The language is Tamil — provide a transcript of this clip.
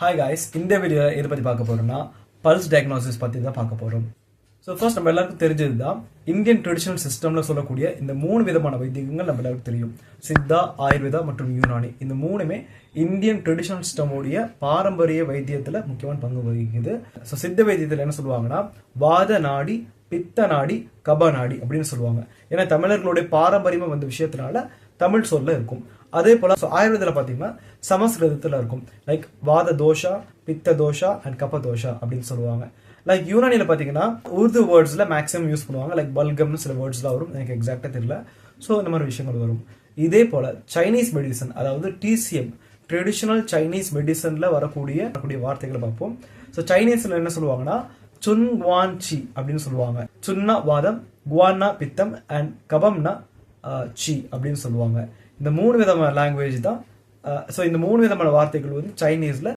ஹாய் காய்ஸ், இந்த வீடியோ எதை பற்றி பார்க்க போறோம்னா பல்ஸ் டயக்னோசிஸ் பற்றி தான் பார்க்க போகிறோம். ஸோ ஃபர்ஸ்ட் நம்ம எல்லாருக்கும் தெரிஞ்சது தான் இந்தியன் ட்ரெடிஷனல் சிஸ்டமில் சொல்லக்கூடிய இந்த 3 விதமான வைத்தியங்கள் நம்ம எல்லாருக்கும் தெரியும். சித்தா, ஆயுர்வேதா மற்றும் யூனானி. இந்த மூணுமே இந்தியன் ட்ரெடிஷனல் சிஸ்டமுடைய பாரம்பரிய வைத்தியத்தில் முக்கியமான பங்கு வகிக்குது. ஸோ சித்த வைத்தியத்தில் என்ன சொல்லுவாங்கன்னா வாத நாடி, பித்த நாடி, கப நாடி அப்படின்னு சொல்லுவாங்க. ஏன்னா தமிழர்களுடைய பாரம்பரியமாக வந்த விஷயத்தினால தமிழ் சொல்ல இருக்கும். அதே போல ஆயுர்வேதத்தில் பார்த்தீங்கன்னா சமஸ்கிருதத்தில் இருக்கும். லைக் வாத தோஷா, பித்த தோஷா அண்ட் கப தோஷா அப்படின்னு சொல்லுவாங்க. லைக் யூனானியில் பார்த்தீங்கன்னா உருது வேர்ட்ஸில் மேக்ஸிமம் யூஸ் பண்ணுவாங்க. லைக் பல்கம்னு சில வேர்ட்ஸ்லாம் வரும், எனக்கு எக்ஸாக்டாக தெரியல. ஸோ இந்த மாதிரி விஷயங்கள் வரும். இதே போல சைனீஸ் மெடிசன், அதாவது டிசிஎம், ட்ரெடிஷனல் சைனீஸ் மெடிசனில் வரக்கூடிய வார்த்தைகளை பார்ப்போம். ஸோ சைனீஸில் என்ன சொல்லுவாங்கன்னா சுன் குவான் சி அப்படின்னு சொல்லுவாங்க. சுன்னா வாதம், குவான்னா பித்தம் அண்ட் கபம்னா சி அப்படின்னு சொல்லுவாங்க. இந்த 3 விதமான லாங்குவேஜ் தான். ஸோ இந்த 3 விதமான வார்த்தைகள் வந்து சைனீஸில்